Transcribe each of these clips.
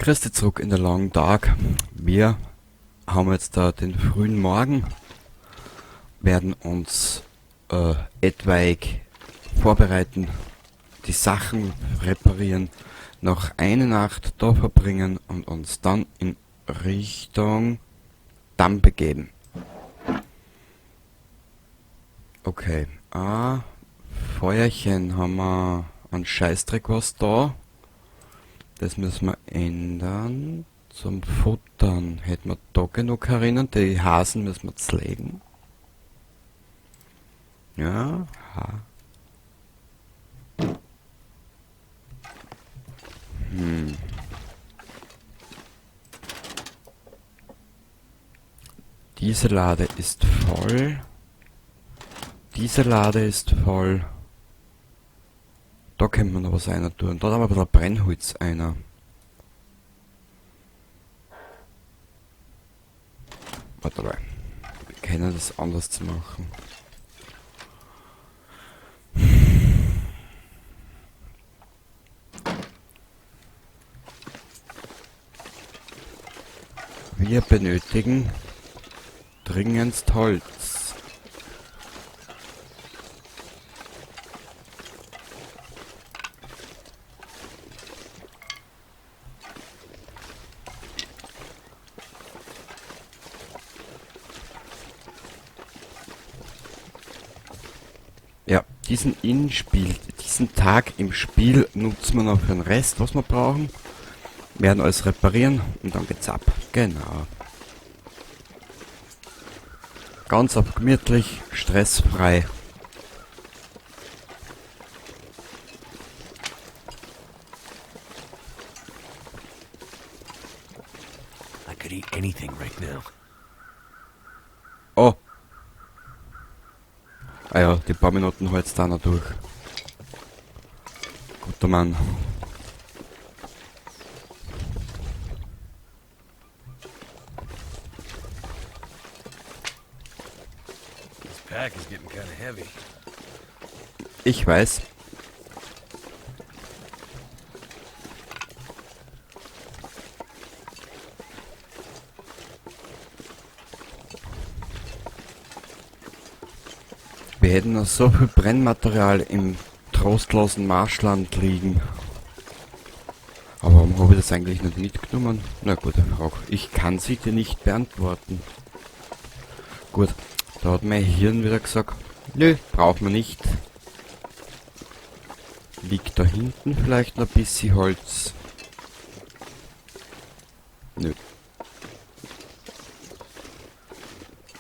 Christi zurück in der Long Dark. Wir haben jetzt da den frühen Morgen, werden uns etwaig vorbereiten, die Sachen reparieren, noch eine Nacht da verbringen und uns dann in Richtung Damm begeben. Okay, Feuerchen haben wir einen Scheißdreck was da. Das müssen wir ändern. Zum Futtern hätten wir da genug herinnen. Die Hasen müssen wir zlegen. Ja, Diese Lade ist voll. Diese Lade ist voll. Da können wir noch was einer tun. Da haben wir ein bisschen Brennholz einer. Warte mal. Wir können das anders zu machen. Wir benötigen dringendst Holz. Ja, diesen Tag im Spiel nutzen wir noch für den Rest, was wir brauchen. Werden alles reparieren und dann geht's ab. Genau. Ganz auf gemütlich, stressfrei. I could eat anything right now. Oh. Ah ja, die paar Minuten halt's da noch durch. Guter Mann. This pack is getting kind of heavy. Ich weiß. Wir hätten noch so viel Brennmaterial im trostlosen Marschland liegen. Aber warum habe ich das eigentlich nicht mitgenommen? Na gute Frage. Ich kann sie dir nicht beantworten. Gut, da hat mein Hirn wieder gesagt, nö, braucht man nicht. Liegt da hinten vielleicht noch ein bisschen Holz? Nö.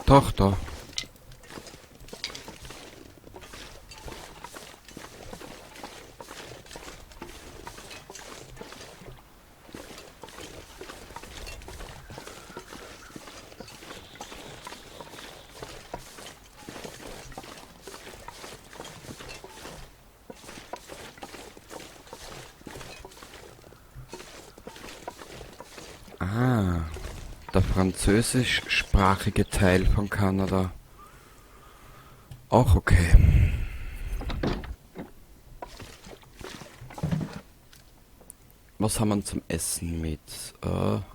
Doch, da. Der französischsprachige Teil von Kanada. Auch okay. Was haben wir zum Essen mit?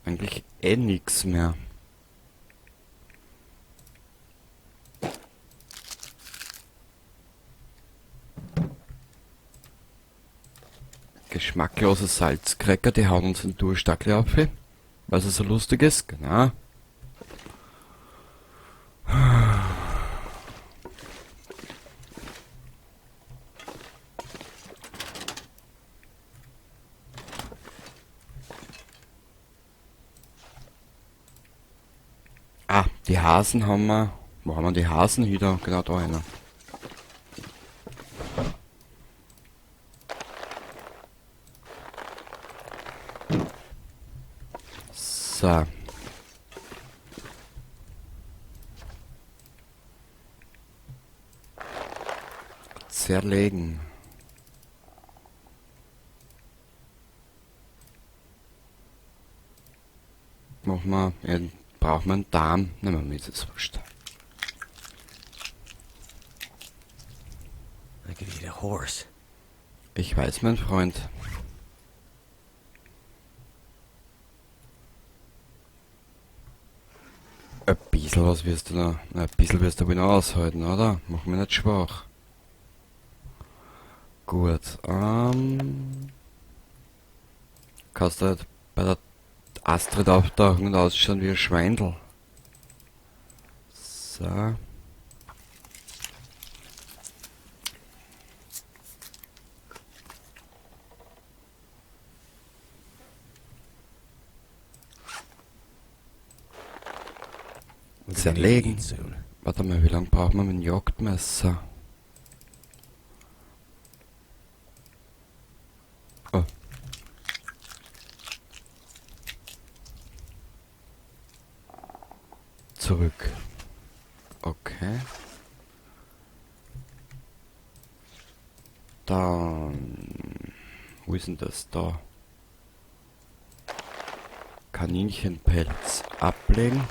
Eigentlich nix mehr. Geschmacklose Salzcracker, die hauen uns in Durststackel auf. Weil es so lustig ist, genau. Die Hasen haben wir. Wo haben wir die Hasen wieder? Genau da einer. So. Zerlegen. Machen wir, brauchen wir einen Darm? Nehmen wir mit, ist wurscht. I could eat a horse. Ich weiß, mein Freund. bisschen was wirst du noch. Na, ein bisschen wirst du aber noch aushalten, oder? Mach mich nicht schwach. Gut, kannst du halt bei der Astrid auftauchen und ausschauen wie ein Schweindel. So. Zerlegen. Soon. Warte mal, wie lange braucht man mit dem Jagdmesser? Oh. Zurück. Okay. Dann... Wo ist denn das da? Kaninchenpelz ablegen.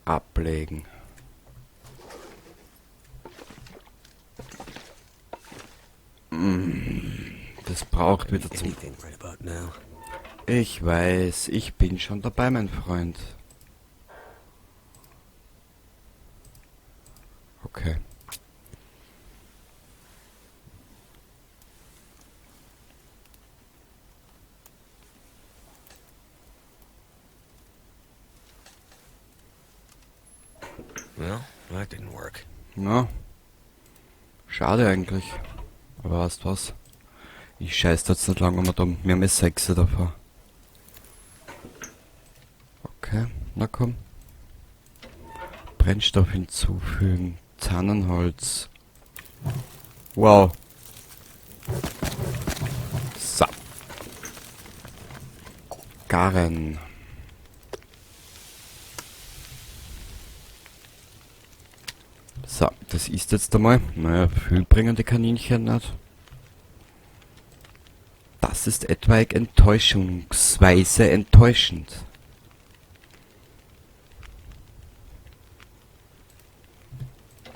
Ablegen. Das braucht wieder zum... Anything right about now. Ich weiß, ich bin schon dabei, mein Freund. Okay. Well, that didn't work. Na, schade eigentlich. Aber weißt was? Ich scheiß jetzt nicht lange, wir haben 6 davon. Okay, na komm. Brennstoff hinzufügen. Tannenholz. Wow. So. Garen. So, das ist jetzt einmal. Naja, viel bringen die Kaninchen nicht. Das ist etwaig enttäuschungsweise enttäuschend.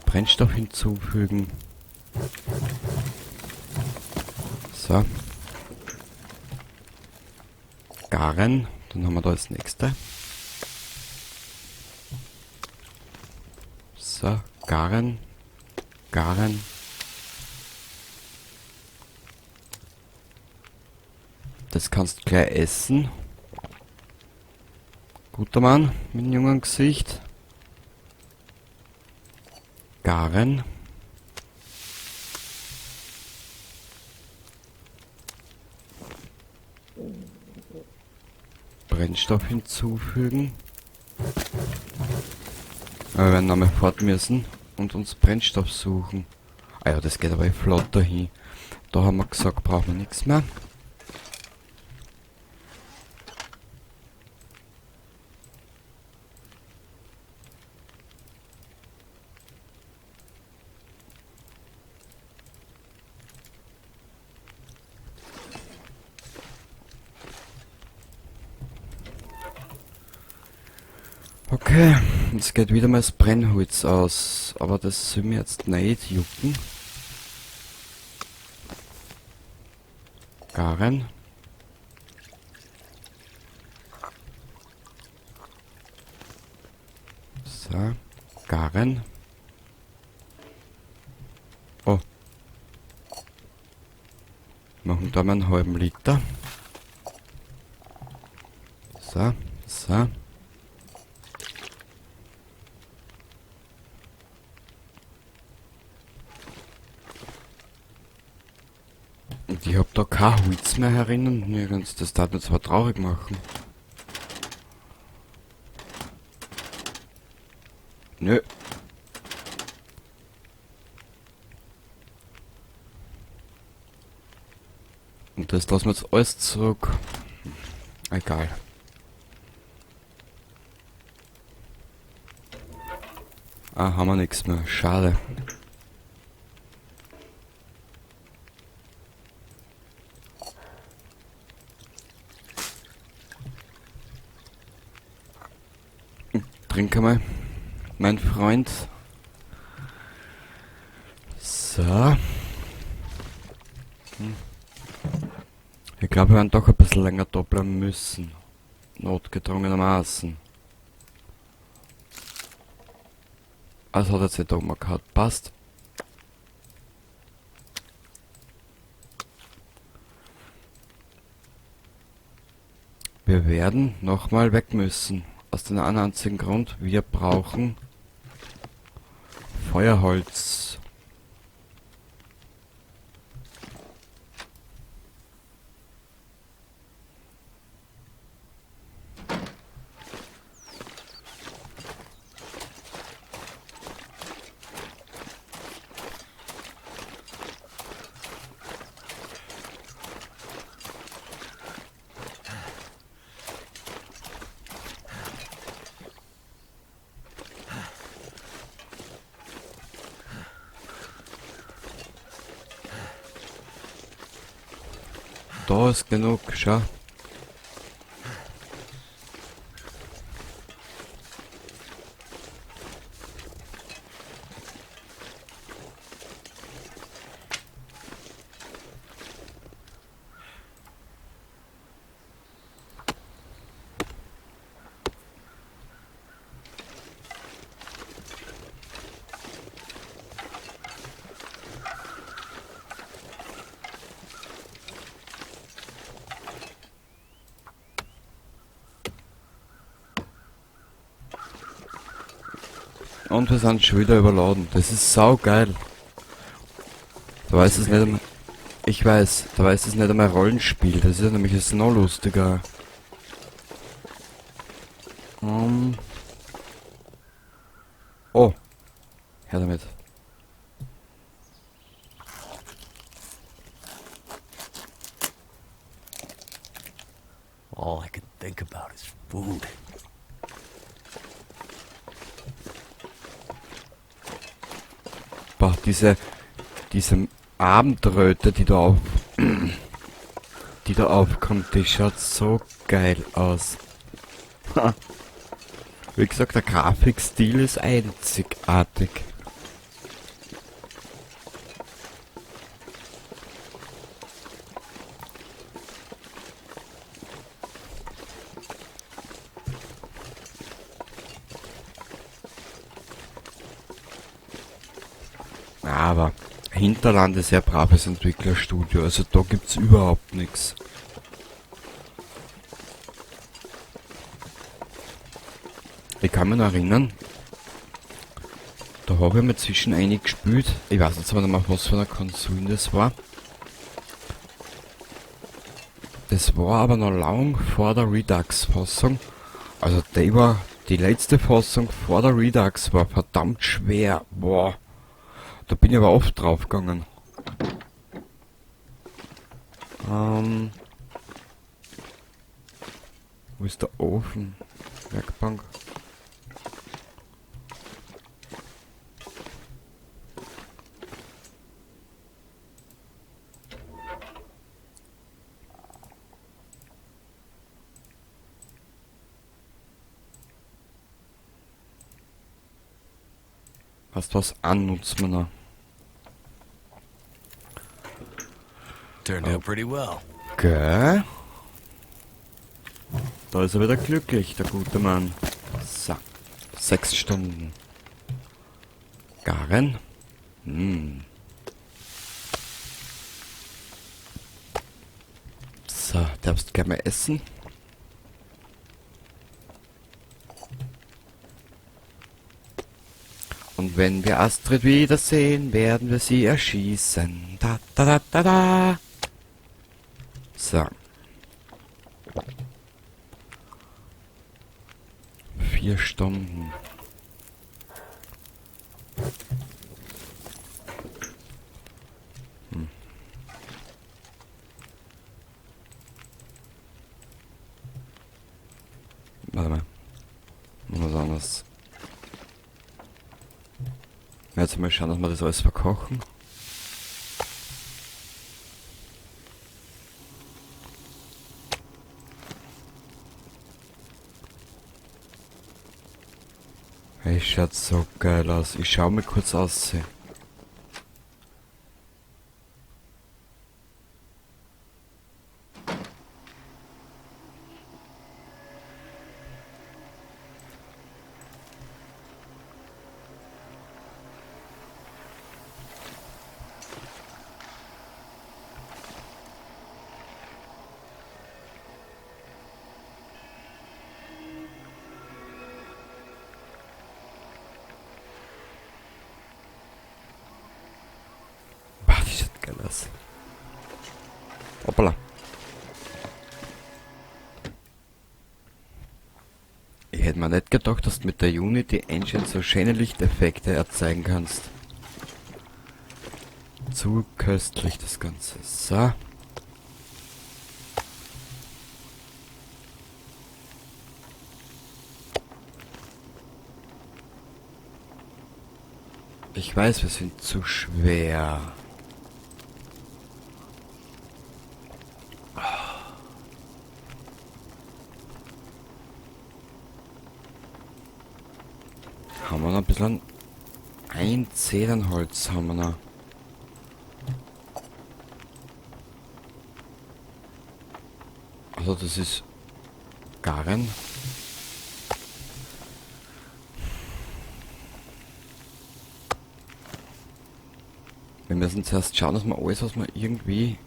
Brennstoff hinzufügen. So. Garen. Dann haben wir da das nächste. So, Garen. Garen. Das kannst du gleich essen. Guter Mann mit dem jungen Gesicht. Garen. Brennstoff hinzufügen. Aber wir werden nochmal fort müssen und uns Brennstoff suchen. Ah ja, das geht aber flott dahin. Da haben wir gesagt, brauchen wir nichts mehr. Okay, jetzt geht wieder mal das Brennholz aus, aber das soll mir jetzt nicht jucken. Garen. So, Garen. Oh. Machen da mal einen halben Liter. So, so. Und ich hab da kein Holz mehr herinnen. Nirgends. Das darf mir zwar traurig machen. Nö. Und das lassen wir jetzt alles zurück. Egal. Ah, haben wir nichts mehr. Schade. Trink einmal, mein Freund. So. Ich glaube, wir werden doch ein bisschen länger da bleiben müssen. Notgedrungenermaßen. Also hat jetzt nicht umgehauen. Passt. Wir werden nochmal weg müssen. Aus dem einen einzigen Grund, wir brauchen Feuerholz. Da ist genug, schau. Und wir sind schon wieder überladen. Das ist saugeil. Da weiß es nicht einmal. Ich weiß, da weiß es nicht einmal Rollenspiel. Das ist ja nämlich jetzt noch lustiger. Oh. Her damit. All I can think about is food. Boah, diese Abendröte, die da aufkommt, die schaut so geil aus. Wie gesagt, der Grafikstil ist einzigartig. Aber Hinterland ist ja braves Entwicklerstudio, also da gibt's überhaupt nichts. Ich kann mich noch erinnern, da habe ich mir zwischen einig gespielt, ich weiß jetzt aber nicht mehr, was für eine Konsole das war. Das war aber noch lang vor der Redux-Fassung, also die letzte Fassung vor der Redux war verdammt schwer, boah. Da bin ich aber oft drauf gegangen. Wo ist der Ofen? Werkbank. Hast was an, nutzt man noch. Turned out pretty well. Gell? Da ist er wieder glücklich, der gute Mann. So. 6 Stunden. Garen? So, darfst gerne essen. Und wenn wir Astrid wiedersehen, werden wir sie erschießen. Da, da, da, da, da. So. 4 Stunden. Warte mal. Noch was anderes. Jetzt mal schauen, dass wir das alles verkochen. Hey, schaut so geil aus. Ich schau mir kurz aus. Hoppala. Ich hätte mir nicht gedacht, dass du mit der Unity Engine so schöne Lichteffekte erzeugen kannst. Zu köstlich das Ganze. So. Ich weiß, wir sind zu schwer. Haben wir noch ein bisschen ein Zedernholz haben wir noch. Also das ist Garn. Wir müssen zuerst schauen, dass wir alles, was wir irgendwie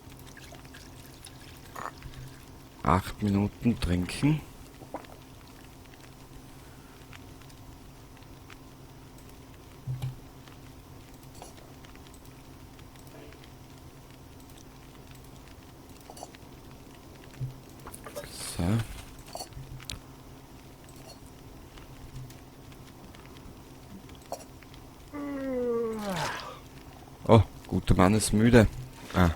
8 Minuten trinken. So. Oh, guter Mann ist müde. Ah.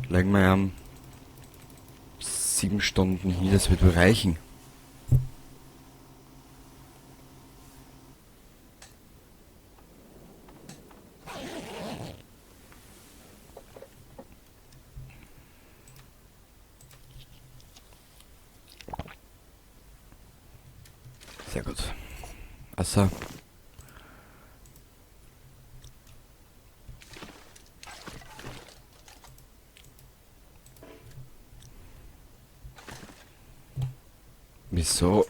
Legen wir am 7 Stunden hier, das wird wohl reichen. Sehr gut. Also. Wieso?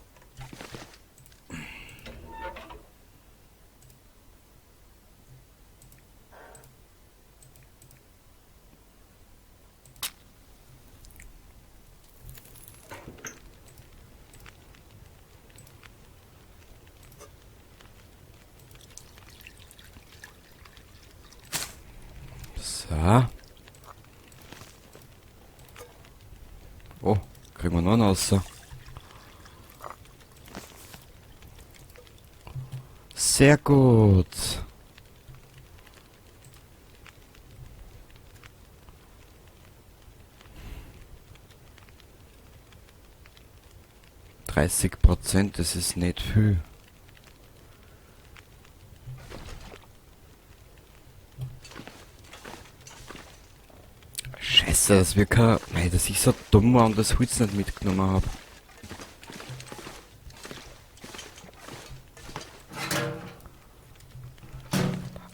So. Oh, kriegen wir noch einen raus. Sehr gut. %, das ist nicht viel. Scheiße, dass wir kein... Mei, dass ich so dumm war und das Holz nicht mitgenommen habe.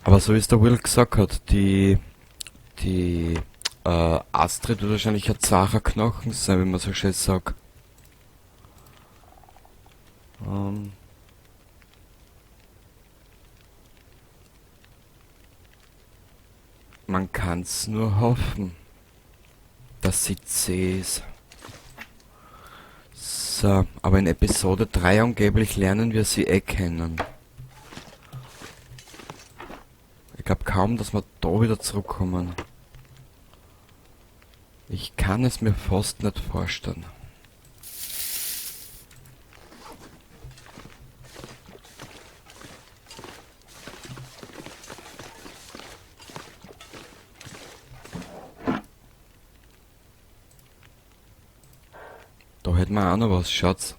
Aber so wie es der Will gesagt hat, die Astrid wird wahrscheinlich ein zacher Knochen sein, wenn man so schön sagt. Man kann's nur hoffen, dass sie zäh ist. So, aber in Episode 3 angeblich lernen wir sie kennen. Ich glaube kaum, dass wir da wieder zurückkommen. Ich kann es mir fast nicht vorstellen. Da hätten wir auch noch was, Schatz.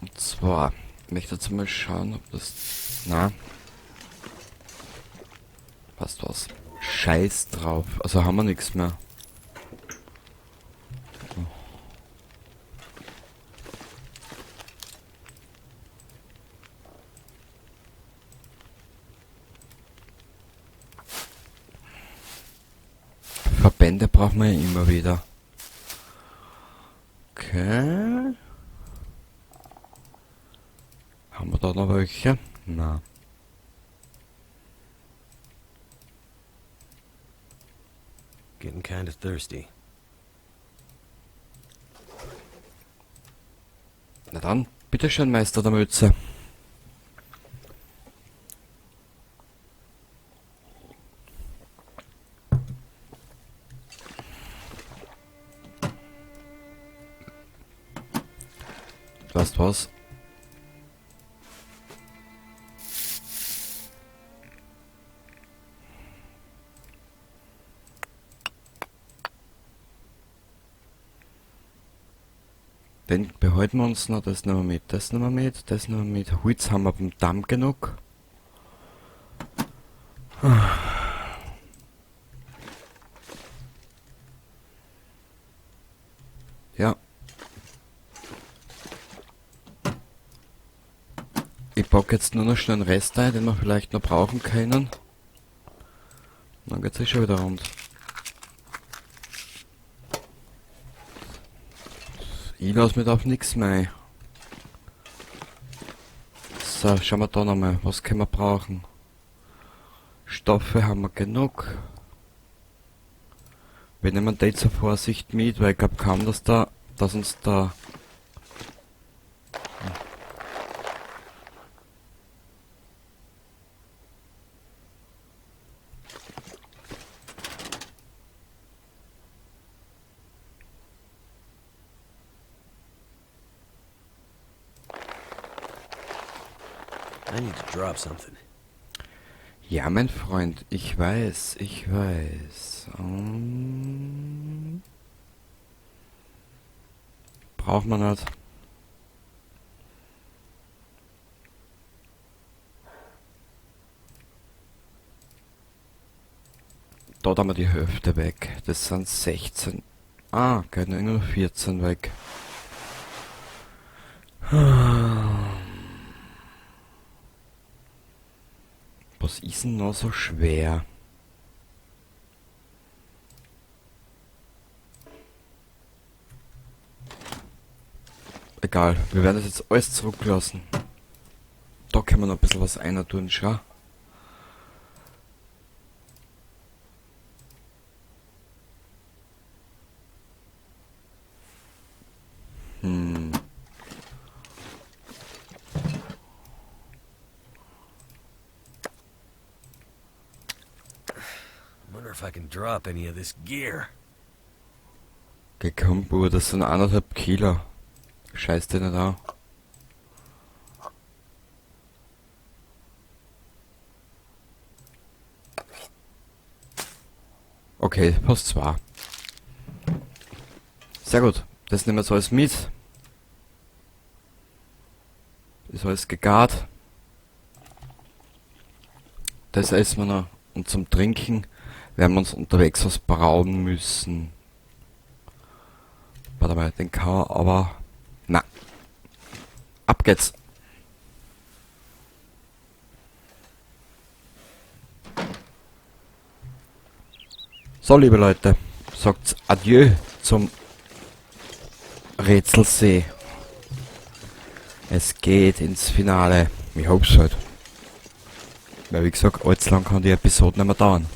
Und zwar, ich möchte jetzt mal schauen, ob das... Na. Passt was. Scheiß drauf. Also haben wir nichts mehr. Verbände brauchen wir ja immer wieder. Okay. Haben wir da noch welche? Na. Getting kinda thirsty. Na dann, bitteschön, Meister der Mütze. Weißt was? Den behalten wir uns noch, das nehmen wir mit, das nehmen wir mit, das nehmen wir mit. Holz haben wir beim Damm genug. Ja. Ich packe jetzt nur noch schnell einen Rest ein, den wir vielleicht noch brauchen können. Dann geht's schon wieder rund. Ich lasse mich auf nichts mehr ein. So, schauen wir da nochmal, was können wir brauchen? Stoffe haben wir genug. Wir nehmen die zur Vorsicht mit, weil ich glaube kaum, dass uns da... I need to drop something. Ja, mein Freund, ich weiß. Braucht man nicht. Dort haben wir die Hälfte weg. Das sind 16. Ah, geht nur 14 weg. Was ist denn noch so schwer? Egal, wir werden das jetzt alles zurücklassen. Da können wir noch ein bisschen was einer tun, schau. I wonder if I can drop any of this gear. Gekommen, Bruder, das sind 1,5 Kilo. Scheiß dir nicht an. Okay, passt 2. Sehr gut, das nehmen wir jetzt alles mit. Ist alles gegart. Das essen wir noch. Und zum Trinken werden wir uns unterwegs was brauen müssen. Warte mal, den kann man aber... Na. Ab geht's. So, liebe Leute, sagt Adieu zum Rätselsee. Es geht ins Finale. Ich hoff's halt. Weil wie gesagt, allzu lang kann die Episode nicht mehr dauern.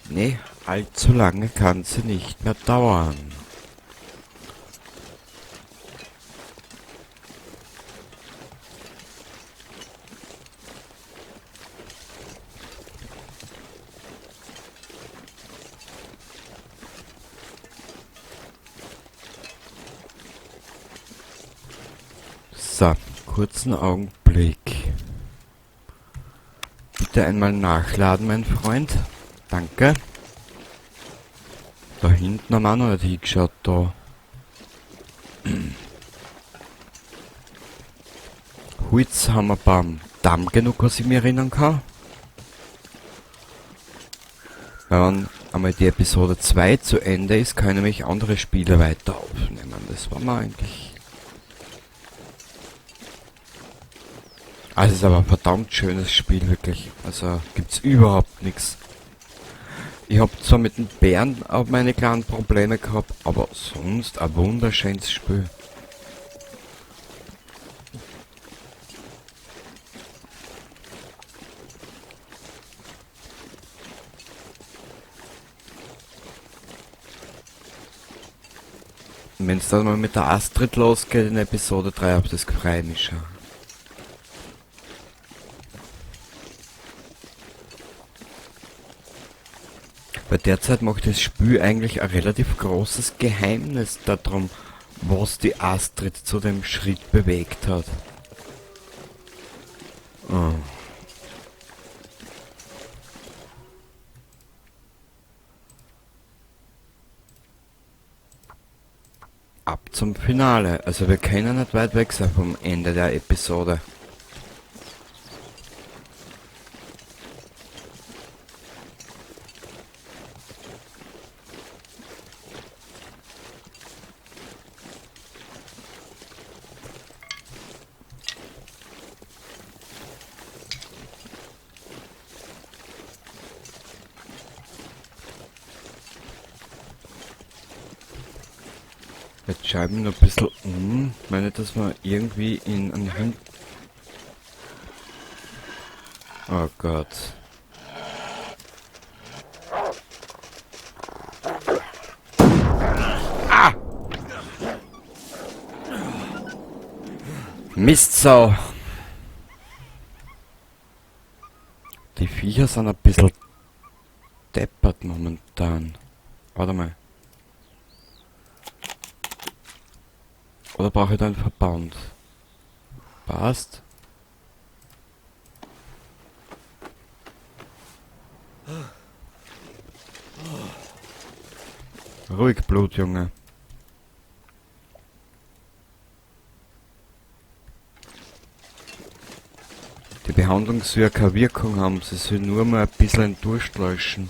Nee, allzu lange kann sie nicht mehr dauern. So, kurzen Augenblick. Bitte einmal nachladen, mein Freund. Danke. Da hinten haben wir auch noch nicht hingeschaut, da. Holz haben wir beim Damm genug, was ich mich erinnern kann. Wenn einmal die Episode 2 zu Ende ist, kann ich nämlich andere Spiele weiter aufnehmen. Das war mir eigentlich... Also es ist aber ein verdammt schönes Spiel, wirklich. Also gibt's überhaupt nichts. Ich habe zwar mit den Bären auch meine kleinen Probleme gehabt, aber sonst ein wunderschönes Spiel. Wenn es dann mal mit der Astrid losgeht in Episode 3, auf das freue ich mich schon. Bei der Zeit macht das Spiel eigentlich ein relativ großes Geheimnis darum, was die Astrid zu dem Schritt bewegt hat. Oh. Ab zum Finale. Also wir können nicht weit weg sein vom Ende der Episode. Jetzt schauen wir noch ein bisschen um. Ich meine, dass wir irgendwie in einen Hund... Oh Gott. Ah! Mistsau! Die Viecher sind ein bisschen deppert momentan. Warte mal. Oder brauche ich da einen Verband? Passt. Ruhig, Blut, Junge. Die Behandlung soll ja keine Wirkung haben, sie soll nur mal ein bisschen Durst löschen.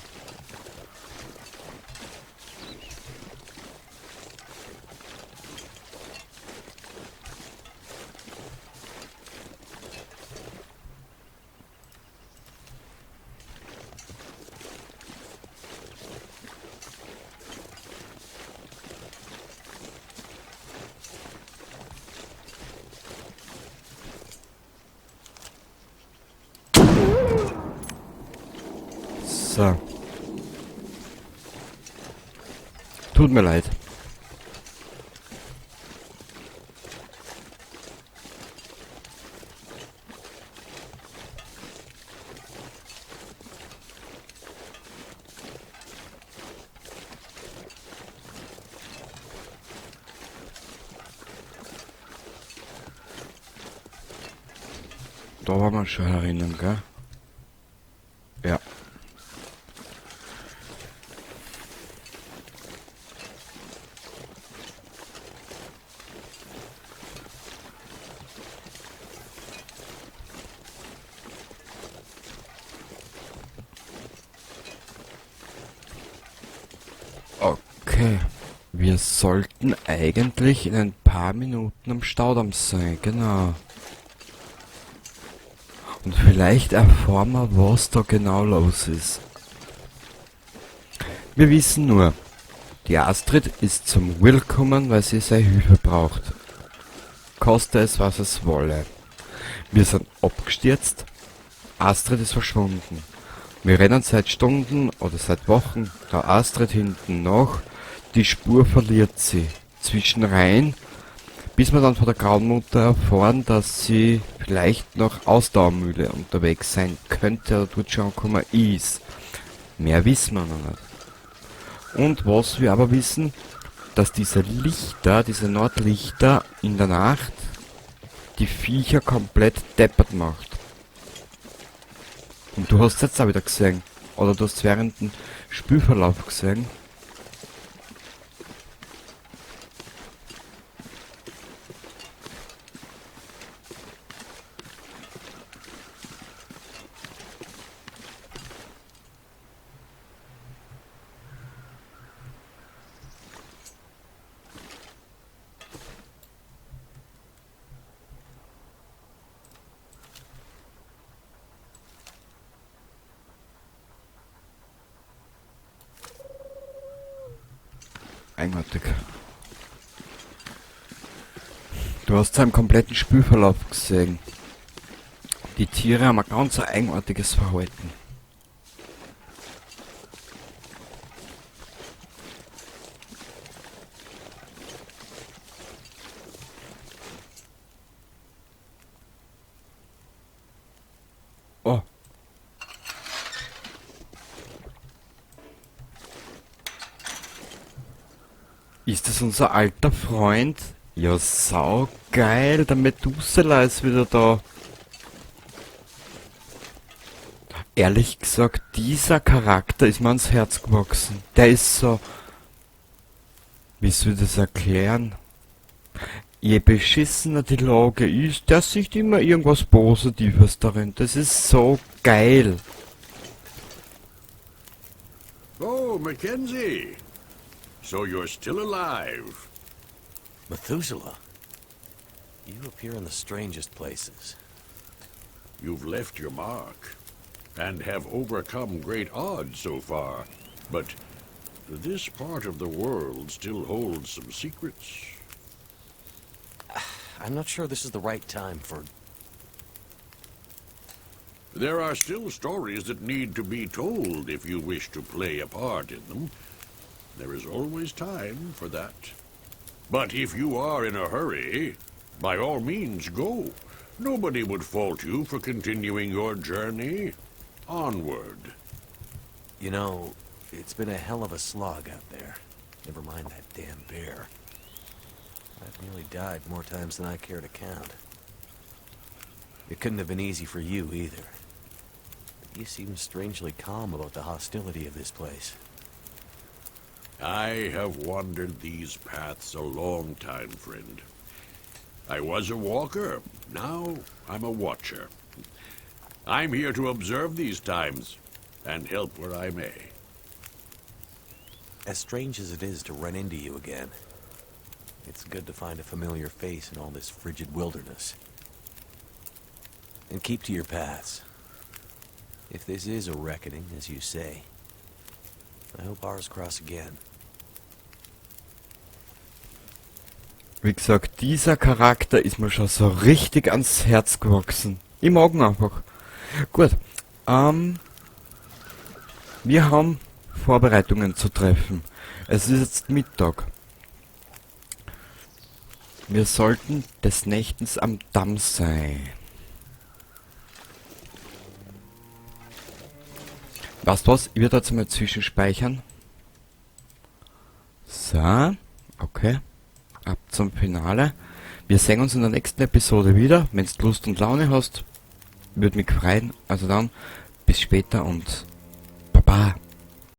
So. Tut mir leid. Da waren wir schon herinnen, gell? Ja. Okay. Wir sollten eigentlich in ein paar Minuten am Staudamm sein, genau. Und vielleicht erfahren wir, was da genau los ist. Wir wissen nur, die Astrid ist zum Will gekommen, weil sie seine Hilfe braucht. Koste es, was es wolle. Wir sind abgestürzt, Astrid ist verschwunden. Wir rennen seit Stunden oder seit Wochen der Astrid hinten nach, die Spur verliert sie. Zwischenrein, bis wir dann von der Grauen-Mutter erfahren, dass sie vielleicht noch Ausdauermühle unterwegs sein könnte oder dort schon angekommen ist. Mehr wissen wir noch nicht. Und was wir aber wissen, dass diese Lichter, diese Nordlichter in der Nacht die Viecher komplett deppert macht. Und du hast es jetzt auch wieder gesehen. Oder du hast es während dem Spielverlauf gesehen. Eigenartig. Du hast seinen kompletten Spielverlauf gesehen. Die Tiere haben ein ganz eigenartiges Verhalten. Ist das unser alter Freund? Ja, saugeil, der Methuselah ist wieder da. Ehrlich gesagt, dieser Charakter ist mir ans Herz gewachsen. Der ist so... Wie soll ich das erklären? Je beschissener die Lage ist, der sieht immer irgendwas Positives darin. Das ist so geil. Oh, Mackenzie. So you're still alive. Methuselah. You appear in the strangest places. You've left your mark, and have overcome great odds so far. But this part of the world still holds some secrets. I'm not sure this is the right time for... There are still stories that need to be told if you wish to play a part in them. There is always time for that. But if you are in a hurry, by all means go. Nobody would fault you for continuing your journey onward. You know, it's been a hell of a slog out there. Never mind that damn bear. I've nearly died more times than I care to count. It couldn't have been easy for you either. But you seem strangely calm about the hostility of this place. I have wandered these paths a long time, friend. I was a walker. Now I'm a watcher. I'm here to observe these times and help where I may. As strange as it is to run into you again, it's good to find a familiar face in all this frigid wilderness. And keep to your paths. If this is a reckoning, as you say, I hope ours cross again. Wie gesagt, dieser Charakter ist mir schon so richtig ans Herz gewachsen. Ich mag ihn einfach. Gut, wir haben Vorbereitungen zu treffen. Es ist jetzt Mittag. Wir sollten des Nächtens am Damm sein. Weißt du was? Ich werde jetzt mal zwischenspeichern. So, okay. Ab zum Finale. Wir sehen uns in der nächsten Episode wieder. Wenn du Lust und Laune hast, würde mich freuen. Also dann, bis später und Baba.